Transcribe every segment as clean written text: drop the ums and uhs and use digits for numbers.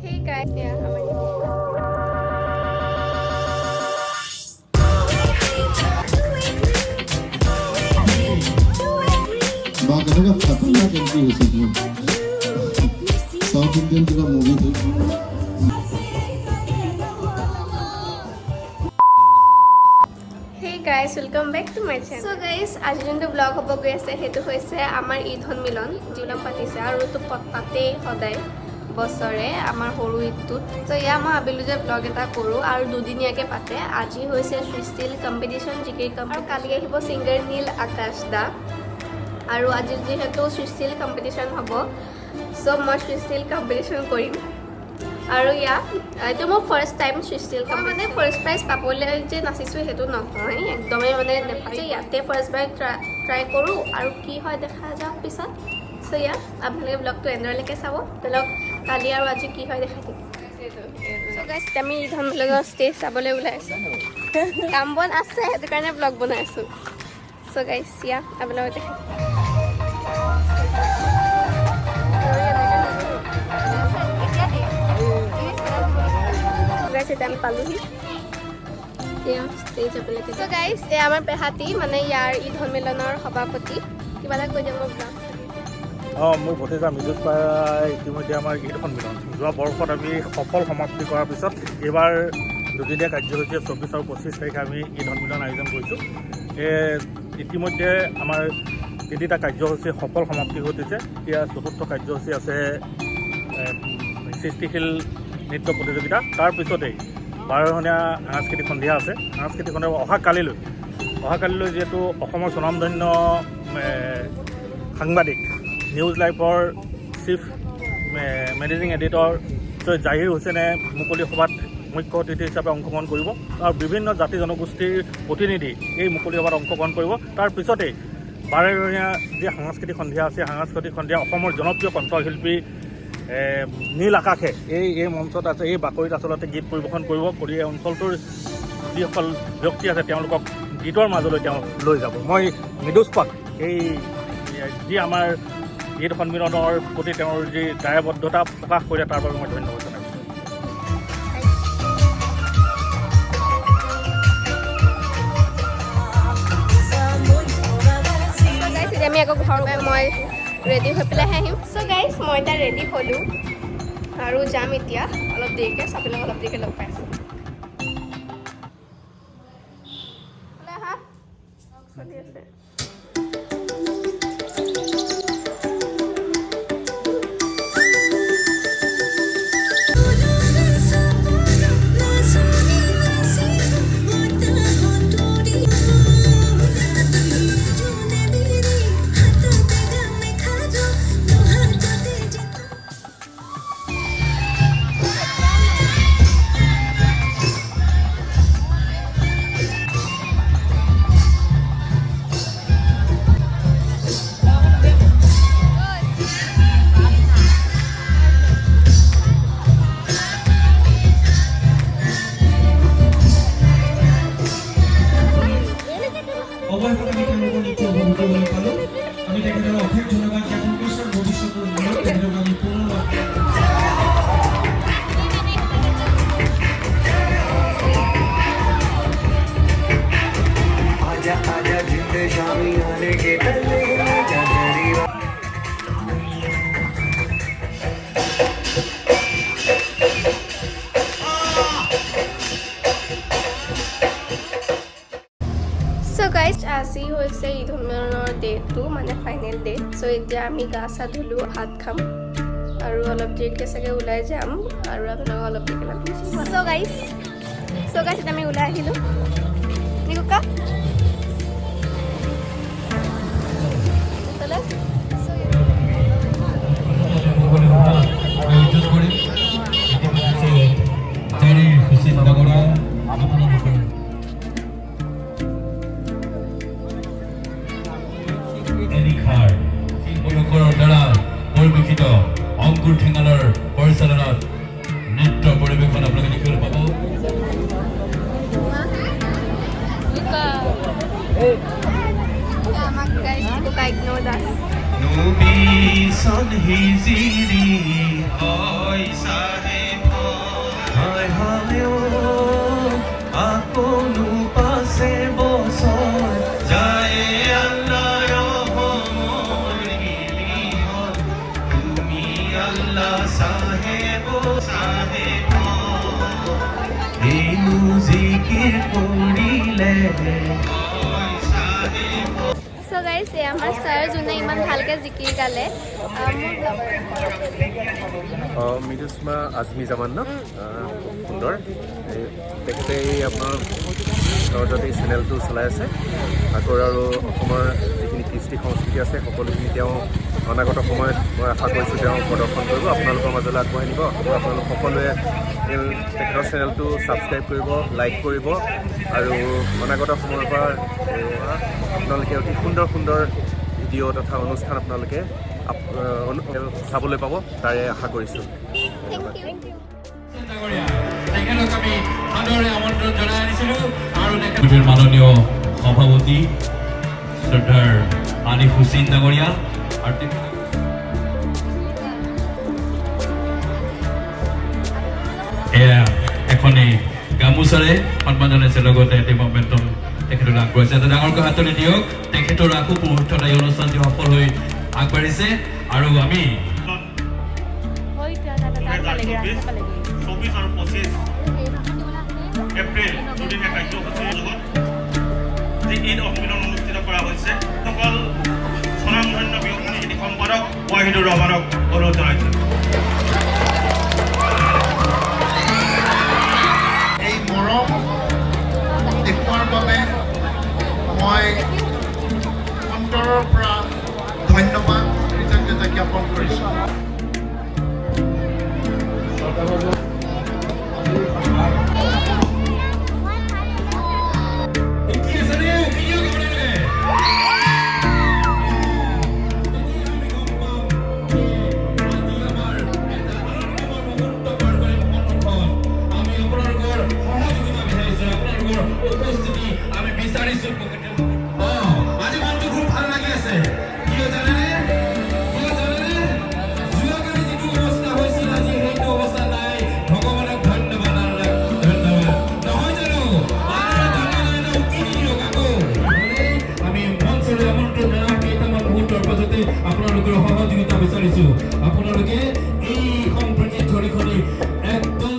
Hey guys, yeah, how are you? बागेला खतरनाक entry हुई थी साउथ इंडियन की मूवी थी Hey guys, welcome back to my channel. So guys, আজি যোনটো blog হ'ব গৈ আছে সেইটো হৈছে আমাৰ ঈদ সন্মিলন যিবিলাক পাতিছে আৰু তো পাতেই সদায় বছৰে আমাৰ সৰু ঈদটোত তো ইয়া মই ভাবিলোঁ যে ব্লগ এটা কৰোঁ আৰু দুদিনীয়াকৈ পাতে আজি হৈছে সৃষ্টিল কম্পিটিশ্যন জিকে আৰু কালি আহিব ছিংগাৰ নীল আকাশ দা আৰু আজি যিহেতু সৃষ্টিল কম্পিটিশ্যন হ'ব চ' মই সৃষ্টিল কম্পিটিশ্যন কৰিম আৰু ইয়া এইটো মোৰ ফাৰ্ষ্ট টাইম সৃষ্টিল মানে ফাৰ্ষ্ট প্ৰাইজ পাবলৈ যে নাচিছোঁ সেইটো নহয় একদমেই মানে নেপায় ইয়াতে ফাৰ্ষ্ট বাৰ ট্ৰাই কৰোঁ আৰু কি হয় দেখা যাওক পিছত চ' ইয়া আপোনালোকে ব্লগটো এণ্ডলৈকে চাব ধৰক কালি আৰু আজি কি হয় দেখাই থাকিম চ' গাইছ আমি ঈদ সন্মিলনৰ ষ্টেজ চাবলৈ ওলাই আছোঁ কাম বন আছে সেইটো কাৰণে ব্লগ বনাই আছোঁ চ' গাইছ ইয়া আপোনালোকে দেখাই আমি পালোহি চ' গাইজ এয়া আমাৰ পেহাতি মানে ইয়াৰ ঈদ সন্মিলনৰ সভাপতি কিবা এটা কৈ দিয়ক মোক ব্লগ মোৰ ভতিজা মৃদুজ পাই ইতিমধ্যে আমাৰ ঈদ সন্মিলন যোৱা বৰ্ষত আমি সফল সমাপ্তি কৰাৰ পিছত এইবাৰ দুদিনীয়া কাৰ্যসূচী 24 আৰু 25 তাৰিখে আমি ঈদ সন্মিলন আয়োজন কৰিছোঁ ইতিমধ্যে আমাৰ তিনিটা কাৰ্যসূচী সফল সমাপ্তি ঘটিছে এতিয়া চতুৰ্থ কাৰ্যসূচী আছে সৃষ্টিশীল নৃত্য প্ৰতিযোগিতা তাৰপিছতেই 12-দিনীয়া সাংস্কৃতিক সন্ধিয়া আছে সাংস্কৃতিক সন্ধিয়া অহাকালিলৈ যিহেতু অসমৰ স্বনামধন্য সাংবাদিক নিউজ লাইভৰ চিফ মেনেজিং এডিটৰ জাহিৰ হুছেইনে মুকলি সভাত মুখ্য অতিথি হিচাপে অংশগ্ৰহণ কৰিব আৰু বিভিন্ন জাতি জনগোষ্ঠীৰ প্ৰতিনিধি এই মুকলি সভাত অংশগ্ৰহণ কৰিব তাৰ পিছতেই 12-দিনীয়া যি সাংস্কৃতিক সন্ধিয়া আছে সাংস্কৃতিক সন্ধিয়া অসমৰ জনপ্ৰিয় কণ্ঠশিল্পী নীল আকাশে এই মঞ্চত আছে এই বাকৰিত আচলতে গীত পৰিৱেশন কৰিব কৰি এই অঞ্চলটোৰ যিসকল ব্যক্তি আছে তেওঁলোকক গীতৰ মাজলৈ তেওঁ লৈ যাব মই মৃদুজ পাক এই যি আমাৰ ঈদ সন্মিলনৰ প্ৰতি তেওঁৰ যি দায়বদ্ধতা প্ৰকাশ কৰিলে তাৰ বাবে মই ধন্যবাদ জনাইছোঁ আমি আকৌ ঘৰ মই ৰেডি হৈ পেলাইহে আহিম চ' গাইজ মই এতিয়া ৰেডি হ'লোঁ আৰু যাম এতিয়া অলপ দেৰিকৈ চাবলৈ অলপ দেৰিকৈ লগ পাইছোঁ চলি আছে চ' গাইজ আজি হৈছে ঈদ সন্মিলনৰ ডেটটো মানে ফাইনেল ডেট চ' এতিয়া আমি গা চা ধুলোঁ ভাত খাম আৰু অলপ দেৰিকৈ চাগে ওলাই যাম আৰু আপোনালোকক অলপ দেৰিকৈ লগ পাইছোঁ চ' গাইজ এতিয়া আমি ওলাই আহিলোঁ নিকুকা পৰিৱেশিত অংকুৰ ঠেঙালৰ পৰিচালনাত নৃত্য পৰিৱেশন আপোনালোকে দেখিবলৈ পাব Nubi son hiziri, oi sahe So guys, এই আমাৰ ছাৰ যোনে ইমান ভালকৈ জিকিৰ গালে মিজুসমা আজমি জামান ন খুব সুন্দৰ তেখেতে আপোনাৰ নৱজাতি চেনেলটো চলাই আছে আকৌ আৰু অসমৰ যিখিনি কৃষ্টি সংস্কৃতি আছে সকলোখিনি তেওঁ অনাগত সময়ত মই আশা কৰিছোঁ তেওঁ প্ৰদৰ্শন কৰিব আপোনালোকৰ মাজলৈ আগবঢ়াই নিব আৰু আপোনালোক সকলোৱে তেখেতৰ চেনেলটো ছাবস্ক্ৰাইব কৰিব লাইক কৰিব আৰু অনাগত সময়ৰ পৰা আপোনালোকে অতি সুন্দৰ সুন্দৰ ভিডিঅ' তথা অনুষ্ঠান আপোনালোকে চাবলৈ পাব তাৰে আশা কৰিছোঁ থেংক ইউ তেখেতক আমি সাদৰে আমন্ত্ৰণ জনাই আনিছিলোঁ আৰু তেখেতৰ মাননীয় সভাপতি শ্ৰদ্ধাৰ আনিফ হুছেইন ডাঙৰীয়া আৰু এয়া এখনেই গামোচাৰে সন্মান জনাইছে লগতে এটি মমেণ্টম তেখেতলৈ আগবঢ়াইছে এটা ডাঙৰকৈ হাতনি দিয়ক তেখেতৰ আকৌ মুহূৰ্তত এই অনুষ্ঠানটি সফল হৈ আগবাঢ়িছে আৰু আমি 24 আৰু 25 এপ্ৰিল দুদিনীয়া কাৰ্যসূচীৰ লগত যি ঈদ অভিমিলন অনুষ্ঠিত কৰা হৈছে সকল স্বনামধন্য ব্যক্তি সম্পাদক ৱাহিদুৰ ৰহমানক অনুৰোধ জনাইছোঁ এই মৰম দেখুৱাৰ বাবে মই অন্তৰৰ পৰা ধন্যবাদ কৃতজ্ঞতা জ্ঞাপন কৰিছোঁ আপোনালোকৰ সহযোগিতা বিচাৰিছোঁ আপোনালোকে এই সম্প্ৰীতি ধৰিখনি একদম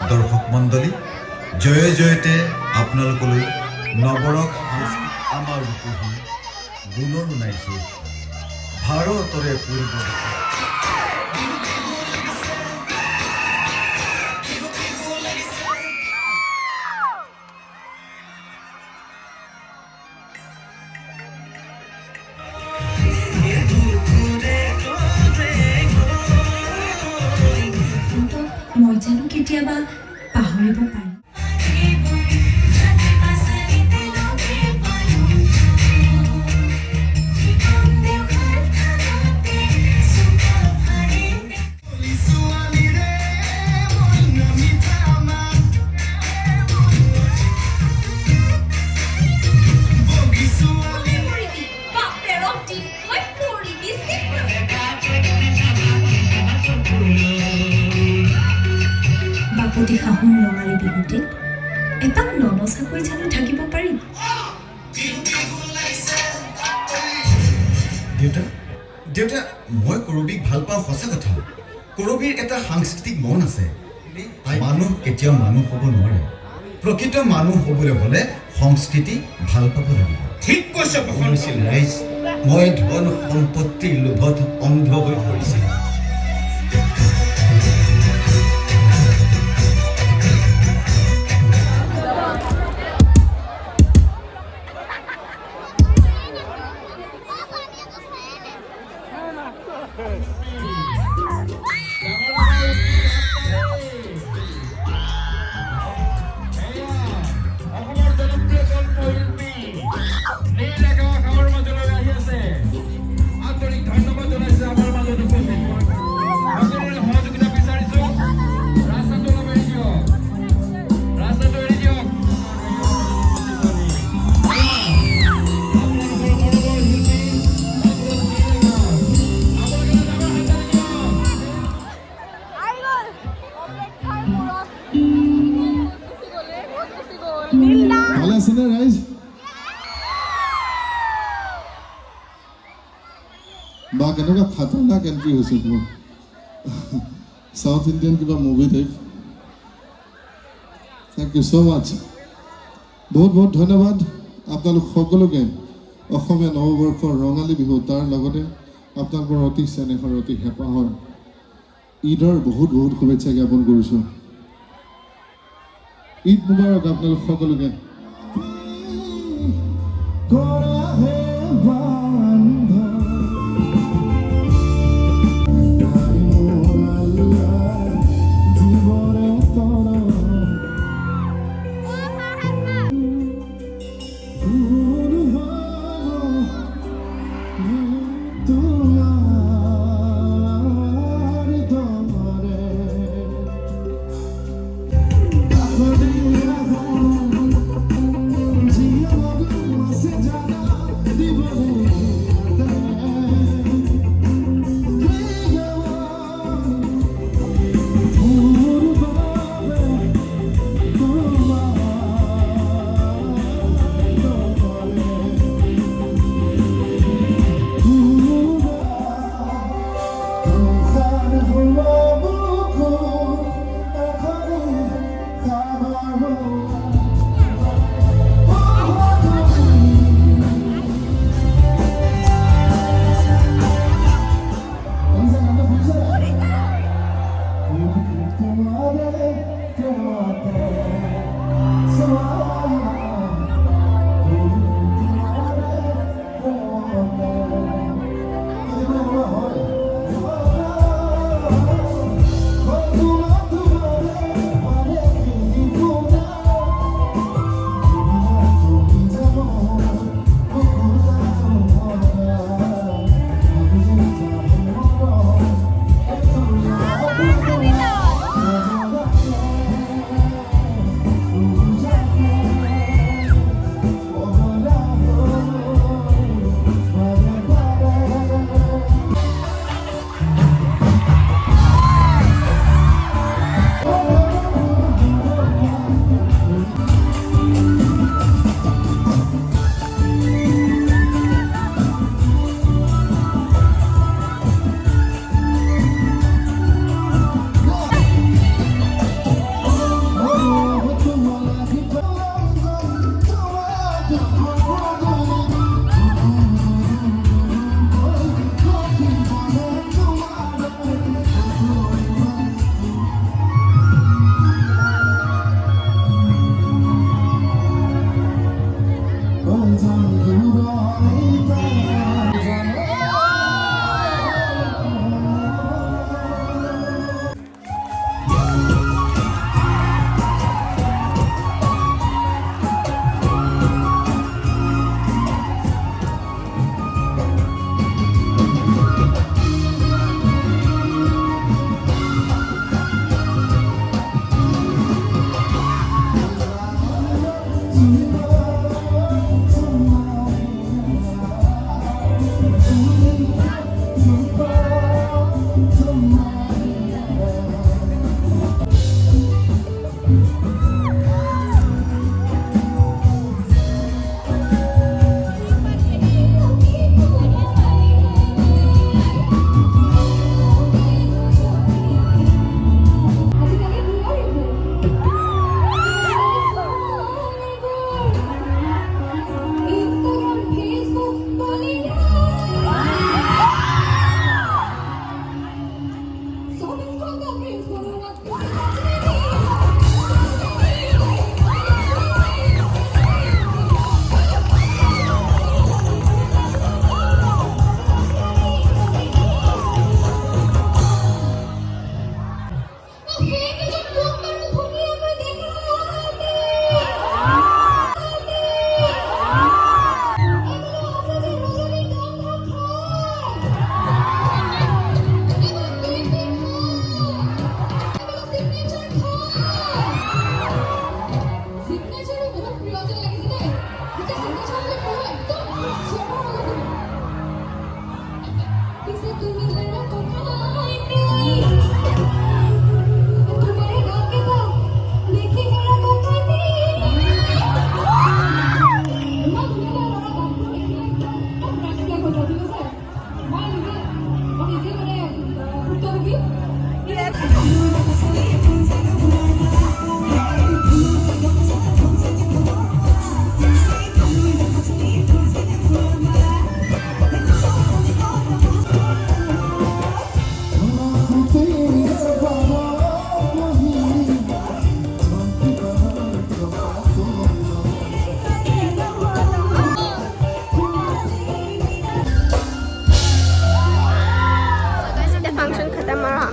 দৰ্শক মণ্ডলী জয়ে জয়তে আপোনালোকলৈ নৱৰস আমাৰ ৰূপহী গুণৰ নাই শেষ ভাৰতৰে পূৰ্ব মই জানো কেতিয়াবা পাহৰিব পাৰোঁ বাপুতি শাহুন ৰঙালী বিহুতে এপাক ননচাকৈ জানো থাকিব পাৰিম দেউতা দেউতা মই কৰবীক ভাল পাওঁ সঁচা কথা কৰবীৰ এটা সাংস্কৃতিক মন আছে মানুহ কেতিয়াও মানুহ হ'ব নোৱাৰে প্ৰকৃত মানুহ হ'বলৈ হ'লে সংস্কৃতি ভাল পাব লাগিব ঠিক কৈছে ৰাইজ মই ধন সম্পত্তিৰ লোভত অন্ধ হৈ পৰিছিলোঁ ভালে আছেনে ৰাইজ বা কেনেকুৱা খাতৰনাক এণ্ট্ৰি হৈছে মোৰ সাউথ ইণ্ডিয়ান কিবা movie type thank you so' much বহুত বহুত ধন্যবাদ আপোনালোক সকলোকে অসমীয়া নৱবৰ্ষৰ ৰঙালী বিহু তাৰ লগতে আপোনালোকৰ অতি চেনেহৰ অতি হেঁপাহৰ ঈদৰ বহুত বহুত শুভেচ্ছা জ্ঞাপন কৰিছোঁ ঈদ মুবাৰক আপোনালোক সকলোকে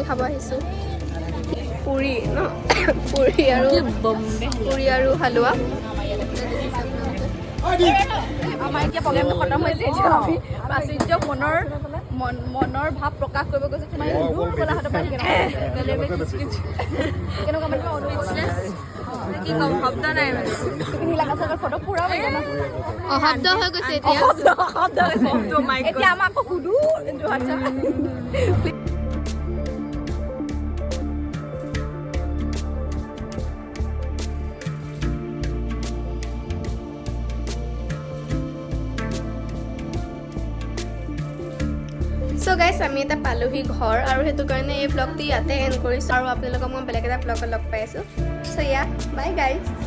আমি খাব আহিছোঁ পুৰি ন পুৰি আৰু হালোৱা আমাৰ এতিয়া প্ৰগ্ৰেমটো খতম হৈছে এতিয়া আমি প্ৰাচুৰ্য মনৰ ভাৱ প্ৰকাশ কৰিব গৈছোঁ তোমাৰ গোলাঘাটৰ পৰা কেনেকুৱা মানে অনুভৱ কি ক'ম শব্দ নাই মানে নীলা কাছৰ ফটো পুৰা মানে অশব্দ হৈ গৈছে এতিয়া এতিয়া আমাক আকৌ সুধো আচ্ছা চ' গাইছ আমি এটা পালোহি ঘৰ আৰু সেইটো কাৰণে এই ব্লগটো ইয়াতে এণ্ড কৰিছোঁ আৰু আপোনালোকক মই বেলেগ এটা ব্লগত লগ পাই আছোঁ চ' বাই গাইছ